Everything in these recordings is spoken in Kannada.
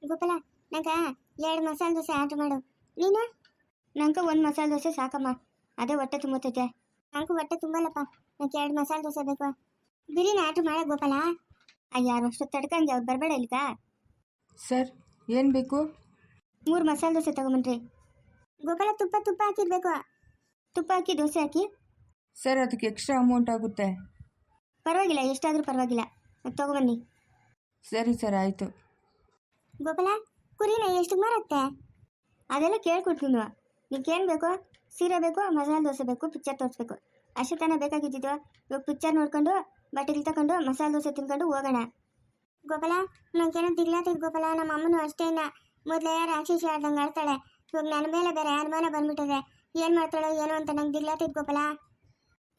ಗೋಪಾಲ ನಂಗೆ 2 ಮಸಾಲೆ ದೋಸೆ ಆರ್ಡ್ರ್ ಮಾಡು. ನೀನು? ನಂಗೆ 1 ಮಸಾಲೆ ದೋಸೆ ಸಾಕಮ್ಮ, ಅದೇ ಹೊಟ್ಟೆ ತುಂಬತೈತೆ. ನಂಗೂ ಹೊಟ್ಟೆ ತುಂಬಲ್ಲಪ್ಪ, ನಂಗೆ 2 ಮಸಾಲೆ ದೋಸೆ ಬೇಕು. ಬಿರಿಯಾನಿ ಆರ್ಡ್ರ್ ಮಾಡ ಗೋಪಾಲ. ಯಾರು ಅಷ್ಟು ತಡ್ಕಂಗೆ ಅವ್ರು ಬರಬೇಡ ಇಲ್ಕ. ಸರ್ ಏನು ಬೇಕು? 3 ಮಸಾಲೆ ದೋಸೆ ತಗೊಂಬನ್ರಿ. ಗೋಪಾಲ ತುಪ್ಪ ಹಾಕಿರ್ಬೇಕು. ತುಪ್ಪ ಹಾಕಿ ದೋಸೆ ಹಾಕಿ. ಸರ್ ಅದಕ್ಕೆ ಎಕ್ಸ್ಟ್ರಾ ಅಮೌಂಟ್ ಆಗುತ್ತೆ. ಪರವಾಗಿಲ್ಲ, ಎಷ್ಟಾದರೂ ಪರವಾಗಿಲ್ಲ, ತಗೊಬನ್ನಿ. ಸರಿ ಸರ್ ಆಯಿತು. ಗೋಪಾಲ ಕುರಿನ ಎಷ್ಟು ಮಾರುತ್ತೆ? ಅದೆಲ್ಲ ಕೇಳ್ಕೊಡ್ತೀನಿ. ನಿಮ್ಗೇನು ಬೇಕು? ಸೀರೆ ಬೇಕು, ಮಸಾಲೆ ದೋಸೆ ಬೇಕು, ಪಿಕ್ಚರ್ ತೋರಿಸ್ಬೇಕು, ಅಷ್ಟೇ ತಾನೇ ಬೇಕಾಗಿದ್ದಿದ್ದು. ಇವಾಗ ಪಿಕ್ಚರ್ ನೋಡ್ಕೊಂಡು ಬಟ್ಟೆಗಳು ತಗೊಂಡು ಮಸಾಲೆ ದೋಸೆ ತಿನ್ಕೊಂಡು ಹೋಗೋಣ. ಗೋಪಾಲ ನಂಗೇನೋ ದಿಗ್ಲಾತೈತೆ ಗೋಪಾಲ. ನಮ್ಮ ಅಮ್ಮನೂ ಅಷ್ಟೇನ ಮೊದಲೇ ರಾಕ್ಷಸಿ ಆಡ್ದಂಗೆ ಆಡ್ತಾಳೆ. ಇವಾಗ ನನ್ನ ಮೇಲೆ ಬೇರೆ ಅನುಮಾನ ಬಂದ್ಬಿಟ್ಟಿದೆ. ಏನು ಮಾಡ್ತಾಳೋ ಏನೋ ಅಂತ ನಂಗೆ ದಿಗ್ಲಾತೈತೆ ಗೋಪಾಲ.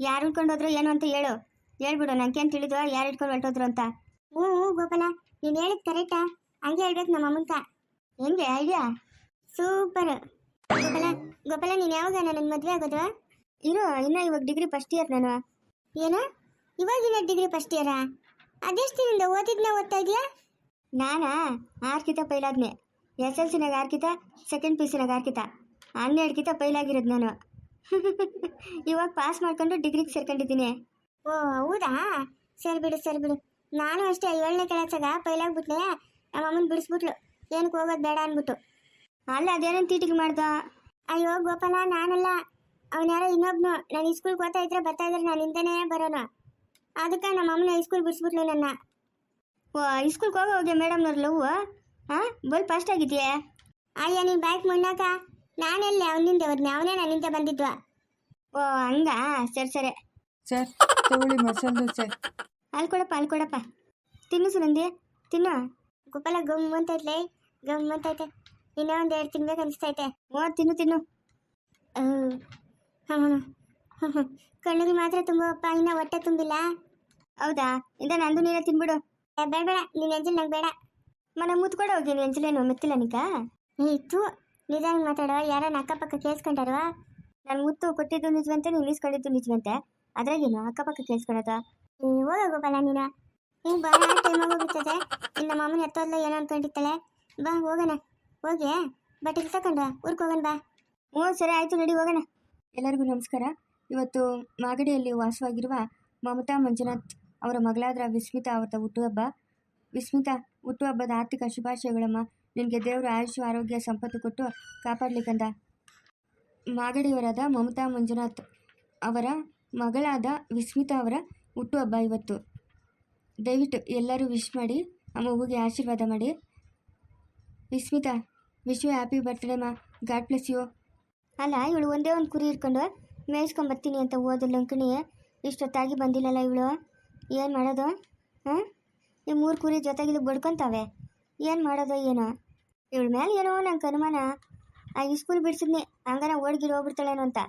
ಯಾರು ಇಟ್ಕೊಂಡು ಹೋದ್ರು ಏನು ಅಂತ ಹೇಳ್ಬಿಡು. ನಂಗೇನು ತಿಳಿದು ಯಾರು ಇಟ್ಕೊಂಡು ಹೊರಟೋದ್ರು ಅಂತ. ಹ್ಞೂ ಗೋಪಾಲ, ನೀನು ಹೇಳಿದ್ ಕರೆಕ್ಟಾ? ಹಂಗೆ ಹೇಳ್ಬೇಕು ನಮ್ಮ ಅಮ್ಮಂತ. ಹೆಂಗೆ ಐಡಿಯಾ? ಸೂಪರ್. ಗೋಪಾಲ ನೀನು ಯಾವಾಗ ನನ್ನ ಮದುವೆ ಆಗೋದು? ಇನ್ನು ಇವಾಗ ಡಿಗ್ರಿ ಫಸ್ಟ್ ಇಯರ್ ನಾನು. ಏನು ಇವಾಗಿನ ಡಿಗ್ರಿ ಫಸ್ಟ್ ಇಯರಾ? ಅದೆಷ್ಟು ದಿನದಿಂದ ಓದ್ತಾ ಇದೆಯಾ? ನಾನಾ 6 ಪೈಲಾದ್ನೆ. SLCನಾಗ 6 ಸೆಕೆಂಡ್ PCನಾಗ 6 12 ಪೈಲಾಗಿರೋದು ನಾನು. ಇವಾಗ ಪಾಸ್ ಮಾಡ್ಕೊಂಡು ಡಿಗ್ರಿಗೆ ಸೇರ್ಕೊಂಡಿದ್ದೀನಿ. ಓ ಹೌದಾ, ಸರಿ ಬಿಡು. ನಾನು ಅಷ್ಟೇ 7ನೇ ಕ್ಲಾಸಾಗ ಪೈಲಾಗ್ಬಿಟ್ಲೆ. ನಮ್ಮ ಅಮ್ಮನ ಬಿಡಿಸ್ಬಿಟ್ಲು, ಏನಕ್ಕೆ ಹೋಗೋದು ಬೇಡ ಅಂದ್ಬಿಟ್ಟು. ಅಲ್ಲ ಅದೇನೇನು ತೀಟಿಗೆ ಮಾಡ್ದ? ಅಯ್ಯೋ ಗೋಪಾಲ ನಾನಲ್ಲ, ಅವನ್ಯಾರೋ ಇನ್ನೊಬ್ನು. ನಾನು ಸ್ಕೂಲ್ಗೆ ಬರ್ತಾ ಇದ್ರೆ ನಾನು ಹಿಂದೆನೇ ಬರೋನು. ಅದಕ್ಕೆ ನಮ್ಮ ಅಮ್ಮನ ಸ್ಕೂಲ್ ಬಿಡಿಸ್ಬಿಟ್ಲು ನನ್ನ. ಓ ಸ್ಕೂಲ್ಗೆ ಹೋಗೋಗೆ ಮೇಡಮ್ನವ್ರು ಲವ್ ಬಲ್ ಫಾಸ್ಟ್ ಆಗಿದೆಯೇ? ಅಯ್ಯ ನೀನು ಬೈಕ್ ಮುನ್ನಾಕ ನಾನೆಲ್ಲಿ ಅವನಿಂದೆ ಹೋದ್ನಿ, ಅವನೇ ನನ್ನಿಂದ ಬಂದಿದ್ವಾ. ಓ ಹಂಗಾ, ಸರಿ. ಸರ್ ತಗೊಳ್ಳಿ ಮಸಾಲೆ ದೋಸೆ. ಅಲ್ಲಿ ಕೊಡಪ್ಪ. ತಿನ್ನು ಸುನಂದಿ, ತಿನ್ನು. ಗೋಪಾಲ ಗಮ್ಮಂತೈತೆ. ಇನ್ನೂ 1-2 ತಿನ್ಬೇಕು ಅನಿಸ್ತೈತೆ. ಓ ತಿನ್ನು. ಕಣ್ಣಿಗೆ ಮಾತ್ರ ತುಂಬಪ್ಪ, ಇನ್ನೂ ಹೊಟ್ಟೆ ತುಂಬಿಲ್ಲ. ಹೌದಾ? ಇಂದ ನಂದು ನೀನೇ ತಿನ್ಬಿಡು. ಬೇಡ ನೀನು ಎಂಜಲ್ ನಂಗೆ ಬೇಡ. ಮನೆ ಮುತ್ಕೊಡ ಹೋಗಿ. ನೀನು ಎಂಜಲೇನು ಮೆತ್ತಿಲ್ಲ ನಿಕ? ಇತ್ತು ನಿಧಾನ ಮಾತಾಡೋ, ಯಾರನ್ನ ಅಕ್ಕಪಕ್ಕ ಕೇಳಿಸ್ಕೊಂಡಾರ? ನಾನು ಮುತ್ತು ಕೊಟ್ಟಿದ್ದು ನಿಜವಂತೆ, ನೀನು ಇಸ್ಕೊಂಡಿದ್ದು ನಿಜವಂತೆ, ಅದ್ರಾಗೇನು ಅಕ್ಕಪಕ್ಕ ಕೇಳಿಸ್ಕೊಳೋದು? ಹೋಗ ಗೋಪಾಲ ನೀನು ಬಾ, ಟೈಮ್ ಆಗೋಗ್ಬಿಡ್ತದೆ. ಇನ್ನು ಮಾಮೂಲಿ ಎತ್ತೋದ್ಲ ಏನೋ ಅನ್ಕೊಂಡಿರ್ತಾಳೆ. ಬಾ ಹೋಗೋಣ, ಹೋಗಿ ಬಟ್ಟೆ ತಗೊಂಡು ಊರ್ಗೆ ಹೋಗೋಣ ಬಾ. ಹ್ಞೂ ಸರಿ ಆಯಿತು, ನಡಿ ಹೋಗೋಣ. ಎಲ್ಲರಿಗೂ ನಮಸ್ಕಾರ. ಇವತ್ತು ಮಾಗಡಿಯಲ್ಲಿ ವಾಸವಾಗಿರುವ ಮಮತಾ ಮಂಜುನಾಥ್ ಅವರ ಮಗಳಾದ ವಿಸ್ಮಿತಾ ಅವರ ಹುಟ್ಟುಹಬ್ಬ. ವಿಸ್ಮಿತಾ ಹುಟ್ಟುಹಬ್ಬದ ಆರ್ಥಿಕ ಶುಭಾಶಯಗಳಮ್ಮ. ನಿನಗೆ ದೇವರು ಆಯುಷ್ಯ ಆರೋಗ್ಯ ಸಂಪತ್ತು ಕೊಟ್ಟು ಕಾಪಾಡಲಿಕ್ಕಂದ. ಮಾಗಡಿಯವರಾದ ಮಮತಾ ಮಂಜುನಾಥ್ ಅವರ ಮಗಳಾದ ವಿಸ್ಮಿತಾ ಅವರ ಹುಟ್ಟುಹಬ್ಬ ಇವತ್ತು. ದಯವಿಟ್ಟು ಎಲ್ಲರೂ ವಿಶ್ ಮಾಡಿ, ಆ ಮಗುಗೆ ಆಶೀರ್ವಾದ ಮಾಡಿ. Vismita, wish you happy birthday ಮಾ, ಗಾಡ್ ಬ್ಲೆಸ್ ಯು. ಅಲ್ಲ ಇವಳು ಒಂದೇ ಒಂದು ಕುರಿ ಇಟ್ಕೊಂಡು ಮೇಯಿಸ್ಕೊಂಬರ್ತೀನಿ ಅಂತ ಹೋದಲ್ಲ ಅಂಕಣಿ, ಇಷ್ಟೊತ್ತಾಗಿ ಬಂದಿಲ್ಲಲ್ಲ ಇವಳು. ಏನು ಮಾಡೋದು? ಈ 3 ಕುರಿ ಜೊತೆಗಿದ್ದು ಬಡ್ಕೊತಾವೆ, ಏನು ಮಾಡೋದು ಏನೋ. ಇವಳ ಮೇಲೆ ಏನೋ ನಂಗೆ ಅನುಮಾನ. ಈ ಸ್ಕೂಲ್ ಬಿಡಿಸಿದ್ನಿ ಹಂಗಾರ ಓಡ್ಗಿರು ಹೋಗ್ಬಿಡ್ತಾಳೇನೋ ಅಂತ.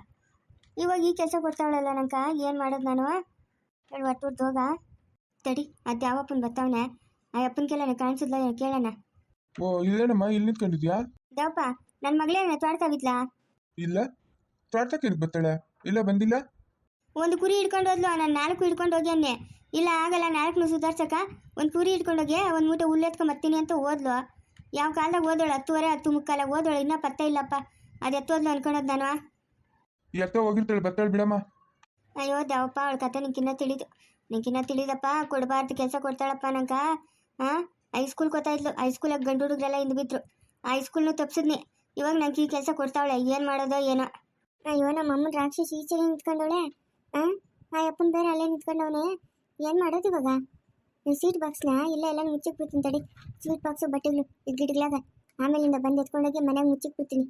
ಇವಾಗ ಈ ಕೆಲಸ ಕೊಡ್ತಾವಳಲ್ಲ ನಂಗೆ, ಏನು ಮಾಡೋದು ನಾನು? ಹೇಳು ಒಟ್ಟು ಹೋಗ ತಡಿ. ಅದು ಯಾವಪ್ಪನ ಬರ್ತಾವನೆ, ಆ ಅಪ್ಪನಿಗೆಲ್ಲ ಕಾಣಿಸಿದ್ಲ ಕೇಳೋಣ. ಓ ಇಲ್ಲೇನಮ್ಮ, ಇಲ್ಲಿ ನಿಂತ್ಕೊಂಡಿದ್ಯಾ? ದೇವಪ್ಪ, ನನ್ನ ಮಗಳೇನ ತೋಡ್ತಾವಿದ್ಲಾ? ಇಲ್ಲ, ತೋಟಕ್ಕೆ ಬರ್ತಾಳೆ. ಇಲ್ಲ ಬಂದಿಲ್ಲ. ಒಂದು ಕುರಿ ಹಿಡ್ಕೊಂಡು ಹೋದ್ಲು, ನಾನು 4 ಹಿಡ್ಕೊಂಡು ಹೋಗಿ ಅನ್ನೆ. ಇಲ್ಲ ಆಗಲ್ಲ, 4 ಸುಧಾರ್ಸಕ ಒಂದು ಕುರಿ ಹಿಡ್ಕೊಂಡೋಗಿ ಒಂದು ಮೂಟೆ ಹುಲ್ಲೆತ್ಕೊಂಬರ್ತೀನಿ ಅಂತ ಹೋದ್ಲು. ಯಾವ ಕಾಲದಾಗ ಓದೋಳು? 10:30 10:45 ಓದೋಳು, ಇನ್ನೂ ಪತ್ತೆ ಇಲ್ಲಪ್ಪ. ಅದು ಎತ್ತೋದ್ಲು ಅನ್ಕೊಳೋದು ನಾನು. ಎತ್ತ ಹೋಗಿರ್ತಾಳೆ, ಬರ್ತಾಳೆ ಬಿಡಮ್ಮ. ಅಯ್ಯೋ ದೇವಪ್ಪ, ಅವಳ ಕತೆ ನಿಂಕಿನ್ನ ತಿಳಿದಪ್ಪ. ಕೊಡಬಾರ್ದು ಕೆಲಸ ಕೊಡ್ತಾಳಪ್ಪ ನಂಗೆ. ಹೈಸ್ಕೂಲ್ಗೆ ಗೊತ್ತಾಯಿದ್ಲು, ಹೈಸ್ಕೂಲಾಗ ಗಂಡು ಹುಡುಗರೆಲ್ಲ ಹಿಂದೆ ಬಿದ್ರು. ಹೈಸ್ಕೂಲ್ನು ತಪ್ಸಿದ್ನಿ. ಇವಾಗ ನಂಗೆ ಈ ಕೆಲಸ ಕೊಡ್ತಾವಳೆ, ಏನು ಮಾಡೋದೋ ಏನೋ. ಅಯ್ಯೋ ನಮ್ಮ ಅಮ್ಮನ ರಾಕ್ಷಸಿ ಈಚೆ ನಿಂತ್ಕೊಂಡವಳೆ. ಆ ಅಪ್ಪನ ಬೇರೆ ಅಲ್ಲೇ ನಿಂತ್ಕೊಂಡವನೇ. ಏನು ಮಾಡೋದು ಇವಾಗ? ಸ್ವೀಟ್ ಬಾಕ್ಸ್ನ ಎಲ್ಲ ಮುಚ್ಚಿಕ್ ಬಿಡ್ತೀನಿ ತಡಿ. ಸ್ವೀಟ್ ಬಾಕ್ಸು ಬಟ್ಟೆಗಳು ಗಿಡಗಳಾಗ ಆಮೇಲಿಂದ ಬಂದು ಎತ್ಕೊಂಡೋಗಿ ಮನೆಯಾಗ ಮುಚ್ಚಿಕ್ ಬಿಡ್ತೀನಿ.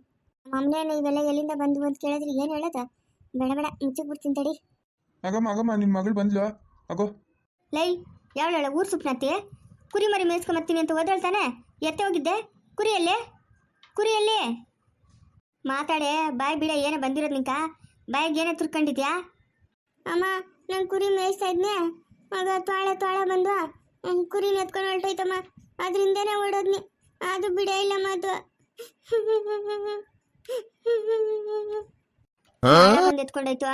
ನಮ್ಮ ಅಮ್ಮನೇನು ಇವೆಲ್ಲ ಎಲ್ಲಿಂದ ಬಂದು ಅಂತ ಕೇಳಿದ್ರೆ ಏನು ಹೇಳೋದ? ಬೇಡ ಮುಚ್ಚಿಕ್ ಬಿಡ್ತೀನಿ ತಡಿ. ಆಗಮ್ಮ ನಿನ್ನ ಮಗಳು ಬಂದ್ಲು. ಆಗೋ ಲೈ ಯಾವಳ ಊರು ಸುಪ್ನತ್ತಿ, ಕುರಿ ಮರಿ ಮೇಯಿಸ್ಕೊಂಬರ್ತೀನಿ ಅಂತ ಓದಾಳ್ತಾನೆ. ಎತ್ತೆ ಹೋಗಿದ್ದೆ? ಕುರಿಯಲ್ಲಿ ಮಾತಾಡೆ. ಬಾಯ್ ಬಿಡ, ಏನೋ ಬಂದಿರೋದು ನಿಂಕ. ಬಾಯಿಗೆ ಏನೋ ತುರ್ಕೊಂಡಿದ್ಯಾ? ಅಮ್ಮ ನಾನು ಕುರಿ ಮೇಯಿಸ್ತಾ ಇದ್ನೆ, ಆಗ ತೋಳ ಬಂದು ಕುರಿನ ಎತ್ಕೊಂಡು ಹೊರಟೋಯ್ತಮ್ಮ. ಅದರಿಂದನೇ ಓಡೋದ್ನಿ, ಅದು ಬಿಡ ಇಲ್ಲ ಮಾತು. ಬಂದು ಎತ್ಕೊಂಡೋಯ್ತು.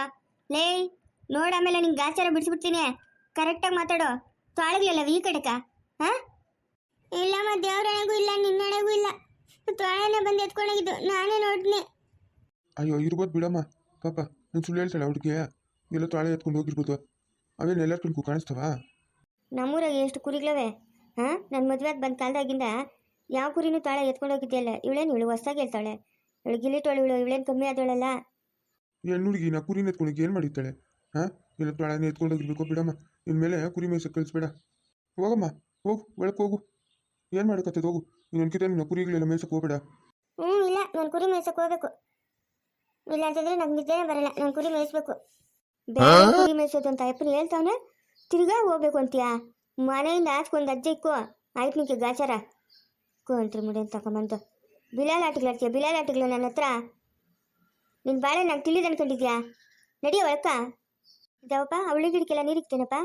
ಲೇ ನೋಡ, ಆಮೇಲೆ ನಿಂಗೆ ಗಾಚಾರ ಬಿಡಿಸ್ಬಿಡ್ತೀನಿ. ಕರೆಕ್ಟಾಗಿ ಮಾತಾಡೋ. ತೊಳಗ್ಲಿಲ್ಲ ಈ ಕಡೆಕ. ಇಲ್ಲಮ್ಮ, ದೇವ್ರಣೆಗೂ ಇಲ್ಲ, ನಿನ್ನಡೆಗೂ ತೊಳೆನೇ ಬಂದು ಎತ್ಕೊಂಡೋಗಿದ್ದು ನಾನೇ ನೋಡ್ನಿ. ಅಯ್ಯೋ ಇರ್ಬೋದು ಬಿಡಮ್ಮ, ಪಾಪ ನಾನು ಸುಳ್ಳು ಹೇಳ್ತಾಳೆ ಹುಡುಗಿ, ಎಲ್ಲ ತಾಳೆ ಎತ್ಕೊಂಡು ಹೋಗಿರ್ಬೋದು. ಅವೇನು ಎಲ್ಲರ ಕಣ್ಗೂ ಕಾಣಿಸ್ತವ? ನಮ್ಮೂರಾಗ ಎಷ್ಟು ಕುರಿಗಳವೆ? ಹಾಂ, ನನ್ನ ಮದುವೆಗೆ ಬಂದ ಕಾಲದಾಗಿಂದ ಯಾವ ಕುರಿನೂ ತಾಳೆ ಎತ್ಕೊಂಡೋಗಿದ್ದೆಯಲ್ಲ. ಇವಳು ಹೊಸ್ದಾಗಿ ಹೇಳ್ತಾಳೆ. ಇವಳು ಗಿಲಿಟೋಳು, ಇವಳೇನು ಕಮ್ಮಿ ಆದವಳಲ್ಲ. ಹೆಣ್ಣು ಹುಡುಗಿ ನಾ ಕುರಿನ ಎತ್ಕೊಂಡು ಏನು ಮಾಡಿರ್ತಾಳೆ? ಹಾಂ, ಎಲ್ಲ ತಾಳೆನೇ ಎತ್ಕೊಂಡೋಗಿರ್ಬೇಕು. ಬಿಡಮ್ಮ, ಇನ್ಮೇಲೆ ಕುರಿ ಮೇಯ್ಸಕ್ಕೆ ಕಳಿಸ್ಬೇಡ. ಹೋಗಮ್ಮ, ಹೋಗು, ಒಳಕ್ಕೆ ಹೋಗು. ಏನು ಮಾಡೋಕತ್ತದ? ಹೋಗು. ಇನ್ನೊಂದ್ಕಿತ ನಿನ್ನ ಕುರಿಗಳೆಲ್ಲ ಮೇಯ್ಸಕ್ಕೆ ಹೋಗ್ಬೇಡ. ಇಲ್ಲ, ನಾನು ಕುರಿ ಮೇಯ್ಸಕ್ಕೆ ಹೋಗ್ಬೇಕು. ಇಲ್ಲ ಅಂತಂದ್ರೆ ನಂಗೆ ನಿದ್ದೆನೇ ಬರಲ್ಲ. ನಾನು ಕುರಿ ಮೇಯಿಸ್ಬೇಕು. ಬೇರೆ ಕುರಿ ಮೇಯಿಸೋದು ಅಂತ ಅಪ್ಪನ ಹೇಳ್ತಾವನೆ, ತಿರ್ಗಾ ಹೋಗ್ಬೇಕು ಅಂತೀಯಾ? ಮನೆಯಿಂದ ಆಚ್ಕೊಂಡು ಅಜ್ಜ ಇಕ್ಕೋ ಆಯ್ತು ನಿಂಗೆ ಗಾಚಾರ ಕೋಂತ್ರಿ ಮುಡಿ ಅಂತ ತಗೊಂಬಂತು. ಬಿಲಾಲಾಟಿಗಳಾಡ್ತೀಯ, ಬಿಲಾಲಾಟಿಗಳು ನನ್ನ ಹತ್ರ. ನಿನ್ನ ಬಾಳೆ ನಂಗೆ ತಿಳಿದು ಅನ್ಕೊಂಡಿದ್ಯಾ? ನಡಿಯೋ ಒಳಕ್ಕ. ಇದಾವಪ್ಪ ಅವಳಿ ಗಿಡಕ್ಕೆಲ್ಲ ನೀರಿಕ್ತೇನಪ್ಪ.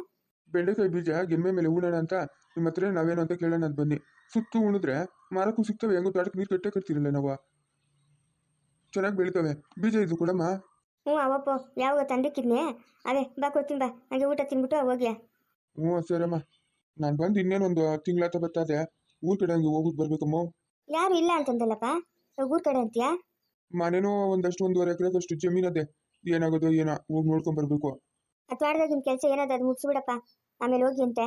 ಬೆಂಡೆಕಾಯಿ ಬೀಜ ಗೆಮ್ಮೆ ಮೇಲೆ ಉಣೋಣ ಅಂತ ನಿಮ್ಮ ಹತ್ರ ನಾವೇನು ಅಂತ ಕೇಳೋಣ ಅಂತ ಬನ್ನಿ. ಸುತ್ತು ಉಣಿದ್ರೆ ಮಾರಕ್ಕೂ ಸಿಗ್ತವೆ, ಹೆಂಗೋ ತೋಟಕ್ಕೆ ನೀರು ಕಟ್ಟೇ ಕಟ್ತಿರಲ್ಲ ನಾವು. ಚೆನ್ನಾಗಿ ಬೆಳಿತವೆ ಬೀಜ ಇದು ಕೊಡಮ್ಮ. ಹ್ಞೂ ಅವಪ್ಪ ಯಾವಾಗ ತಂದಿಕ್ಕಿದ್ನೆ ಅವೇ ಬಾ ಕೊಡ್ತೀನಿ ಬಾ. ಹಂಗೆ ಊಟ ತಿನ್ಬಿಟ್ಟು ಹೋಗ್ಯಾ. ಹ್ಞೂ ಸರಮ್ಮ, ನಾನು ಬಂದು ಇನ್ನೇನೊಂದು ತಿಂಗಳಾತ ಬರ್ತದೆ. ಊರ ಕಡೆ ಹಂಗೆ ಹೋಗ್ಬಿಟ್ಟು ಬರ್ಬೇಕಮ್ಮ. ಯಾರು ಇಲ್ಲ ಅಂತಂದಲ್ಲಪ್ಪ, ಊರ್ ಕಡೆ ಅಂತೀಯಾ? ಮನೇನೋ ಒಂದಷ್ಟು 1.5 ಎಕರೆಗಷ್ಟು ಜಮೀನದೆ. ಏನಾಗೋದು ಏನೋ ಹೋಗಿ ನೋಡ್ಕೊಂಬರ್ಬೇಕು. ಅಥವಾಡ್ದಾಗಿನ ಕೆಲಸ ಏನಾದ್ರು ಅದು ಮುಗಿಸ್ಬಿಡಪ್ಪ, ಆಮೇಲೆ ಹೋಗಿ ಅಂತೆ.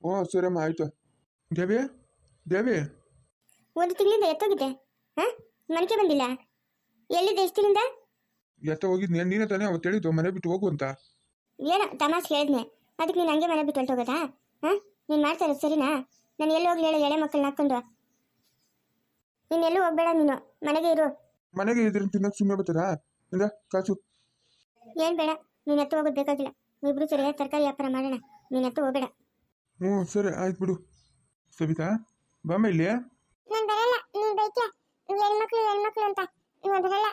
ಹ್ಞೂ ಸರಮ್ಮ, ಆಯಿತು. ದೇವಿ ದೇವಿ, ಒಂದು ತಿಂಗಳಿಂದ ಎತ್ತೋಗಿದ್ದೆ. ಹಾಂ, ಮನೆಗೆ ಬಂದಿಲ್ಲ. ಎಲ್ಲಿದ್ದೆ ಎಷ್ಟು ದಿನದಿಂದ? ಎತ್ತ ಹೋಗಿದ್ನಿ. ನೀನೇ ತಾನೇ ಅವತ್ತು ಹೇಳಿದ್ದು ಮನೆ ಬಿಟ್ಟು ಹೋಗು ಅಂತ. ಏನೋ ತಮಾಷೆ ಹೇಳಿದ್ನೆ, ಅದಕ್ಕೆ ನೀನು ಹಂಗೆ ಮನೆ ಬಿಟ್ಟು ಹೊರಟೋಗೋದಾ? ಹಾಂ, ನೀನು ಮಾಡ್ತಾರೆ ಸರಿನಾ? ನಾನು ಎಲ್ಲಿ ಹೋಗ್ಲಿ ಹೇಳು, ಎಳೆ ಮಕ್ಕಳನ್ನ ಹಾಕ್ಕೊಂಡು. ನೀನು ಎಲ್ಲೂ ಹೋಗ್ಬೇಡ, ನೀನು ಮನೆಗೆ ಇರು. ಮನೆಗೆ ಇದ್ರೆ ತಿನ್ನಕ್ಕೆ ಸುಮ್ಮನೆ ಬರ್ತಾರಾ? ಇಂದ ಕಾಸು ಏನು ಬೇಡ, ನೀನು ಎತ್ತು ಹೋಗೋದು ಬೇಕಾಗಿಲ್ಲ. ನೀವಿಬ್ರು ಸರಿಯಾಗಿ ತರಕಾರಿ ವ್ಯಾಪಾರ ಮಾಡೋಣ. ನೀನು ಎತ್ತು ಹೋಗಬೇಡ. ಹ್ಞೂ ಸರಿ ಆಯ್ತು ಬಿಡು. ಸವಿತಾ ಬಾಮ್ಮ ಇಲ್ಲಿ. ನಾನು ಬರಲ್ಲ, ನೀನು ಬೈಕ್ಯಾ ಹೆಣ್ಮಕ್ಳು ಅಂತ ನಾನು ಬರಲ್ಲ.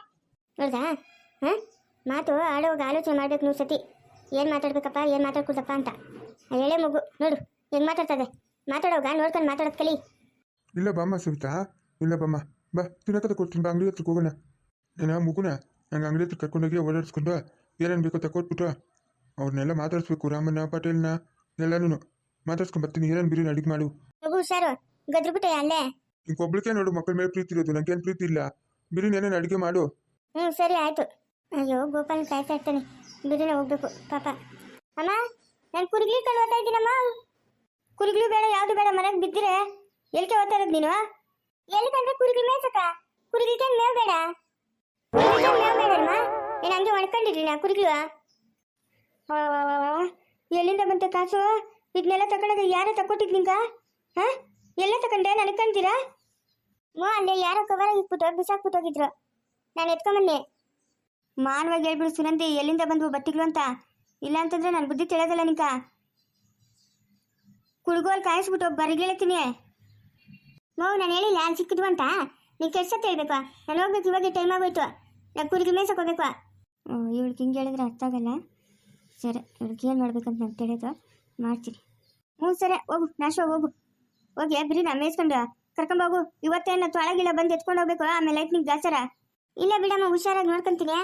ನೋಡ್ದಾ? ಹಾಂ, ಮಾತು ಆಡೋವಾಗ ಆಲೋಚನೆ ಮಾಡ್ಬೇಕು. ನೀವು ಸತಿ ಏನು ಮಾತಾಡ್ಬೇಕಪ್ಪ, ಏನು ಮಾತಾಡ್ಕೊಡ್ದಪ್ಪ ಅಂತ. ಎಳೆ ಮಗು ನೋಡು ಹೆಂಗೆ ಮಾತಾಡ್ತದೆ. ಮಾತಾಡೋವಾಗ ನೋಡ್ಕೊಂಡು ಮಾತಾಡೋದು ಕಲಿ. ಇಲ್ಲ ಬಾಮ್ಮ ಸವಿತಾ, ಇಲ್ಲ ಬಾಮ್ಮ, ಬಾ ತಿನ್ನಕತ್ತ ಕೊಡ್ತೀನಿ. ಬಾ ಅಂಗಡಿ ಹತ್ರಕ್ಕೆ ಹೋಗೋಣ. ನಾನು ಮಗುನ ನಂಗೆ ಅಂಗಡಿ ಹತ್ರ ಕರ್ಕೊಂಡೋಗಿ ಓಡಾಡಿಸ್ಕೊಂಡು ಏನೇನು ಬೇಕೋ ತಕೊಟ್ಬಿಟ್ಟು ಅವ್ರನ್ನೆಲ್ಲ ಮಾತಾಡಿಸ್ಬೇಕು. ರಾಮಣ್ಣ ಪಟೇಲ್ನ ಎಲ್ಲನೂ ಮಾತಾಡ್ಸ್ಕೊಂಡು ಏನೇನು ಬಿರಿಯಾನಿ ಅಡಿಗೆ ಮಾಡು. ಮಗು ಹುಷಾರು, ಗದ್ರುಬಿಟ್ಟೆ ಅಲ್ಲೇ. ಈಗ ಒಬ್ಳಿಕೆ ನೋಡು ಮಕ್ಕಳ ಮೇಲೆ ಪ್ರೀತಿ ಇರೋದು, ನನಗೇನು ಪ್ರೀತಿ ಇಲ್ಲ. ಬಿರಿಯಾನಿ ಏನೇನು ಅಡುಗೆ ಮಾಡು. ಸರಿ ಆಯಿತು. ಅಯ್ಯೋ ಗೋಪಾಲ್ ಕಾಯ್ತಾ ಇರ್ತಾನೆ, ಬಿರಿಯಾನಿ ಹೋಗ್ಬೇಕು ಪಾಪ. ಅಮ್ಮ, ನಾನು ಕುರಿಗ್ಲಿ ಕಣ್ಣು ಓದ್ತಾ ಇದ್ದೀನಮ್ಮ. ಕುರಿಗಳು ಬೇಡ, ಯಾವುದು ಬೇಡ, ಮನೆಗೆ ಬಿದ್ದಿರೆ ಎಲ್ಕೆ ಓದ್ತಾ ಇರೋದು ನೀನು? ಎಲ್ಲಿ ಕಂಡ್ರೆ ಕುರಿಗ್ಲಿ ಮೇಯ್ಸಕ್ಕ? ಕುರಿಗ್ಲಿಗೆ ಮೇವ್ ಬೇಡ, ಮೇವ್ ಬೇಡಮ್ಮ. ನೀನು ಹಂಗೆ ಒಣ್ಕೊಂಡಿರ್ಲಿಲ್ಲ ಕುರಿಗ್ಲು. ಎಲ್ಲಿಂದ ಬಂತೆ ಕಾಸು? ಇದನ್ನೆಲ್ಲ ತಗೊಂಡಾಗ ಯಾರೋ ತಗೊಟ್ಟಿದ್ ನಿಂಗ? ಹಾಂ, ಎಲ್ಲ ತಗೊಂಡೆ ನನಗೆ ಕಂತೀರಾ? ಅಲ್ಲೇ ಯಾರೋ ಕವರ್ ಇಟ್ಬಿಟ್ಟು ಬಿಸಾಕ್ಬಿಟ್ಟು ಹೋಗಿದ್ರು, ನಾನು ಎತ್ಕೊಂಬನ್ನಿ. ಮಾನವಾಗಿ ಹೇಳ್ಬಿಡು ಸುನಂದಿ, ಎಲ್ಲಿಂದ ಬಂದ್ವು ಬಟ್ಟಿಗಳು ಅಂತ. ಇಲ್ಲ ಅಂತಂದ್ರೆ ನಾನು ಬುದ್ಧಿ ತಿಳಿಯೋದಲ್ಲ ನಿಂಕ. ಕುಡ್ಗೋಲ್ ಕಾಯಿಸ್ಬಿಟ್ಟು ಬರಿಗೇಳ್ತೀನಿ. ನಾನು ಹೇಳಿಲ್ಲ ಅಲ್ಲಿ ಸಿಕ್ಕಿದ್ವು ಅಂತ. ನೀನು ಕೆಲ್ಸಕ್ಕೆ ಹೇಳ್ಬೇಕು. ನಾನು ಹೋಗ್ಬೇಕು, ಇವಾಗ ಟೈಮ್ ಆಗೋಯ್ತು. ನಾನು ಕುರಿಗೆ ಮೇಯ್ಸಕ್ಕೆ ಹೋಗ್ಬೇಕು. ಇವಳಿಗೆ ಹಿಂಗೆ ಹೇಳಿದ್ರೆ ಅರ್ಥ ಆಗಲ್ಲ. ಸರಿ, ಇವಳಿಗೆ ಏನು ಮಾಡ್ಬೇಕಂತ ನಾನು ತಿಳಿಯೋದು ಮಾಡ್ತೀನಿ. ಸರಿ ಹೋಗು, ನಾಶ ಹೋಗು. ಹೋಗಿ ಬಿರಿನ ಮೇಯಿಸ್ಕೊಂಡು ಕರ್ಕೊಂಬೋಗು. ಇವತ್ತೇನು ತೊಳಗಿಲ್ಲ ಬಂದು ಎತ್ಕೊಂಡು ಹೋಗ್ಬೇಕು, ಆಮೇಲೆ ಆಯ್ತು ನಿಂಗೆ ಗಾಚಾರ. ಇಲ್ಲ ಬಿಡಮ್ಮ, ಹುಷಾರಾಗಿ ನೋಡ್ಕೊಂತೀನಿ.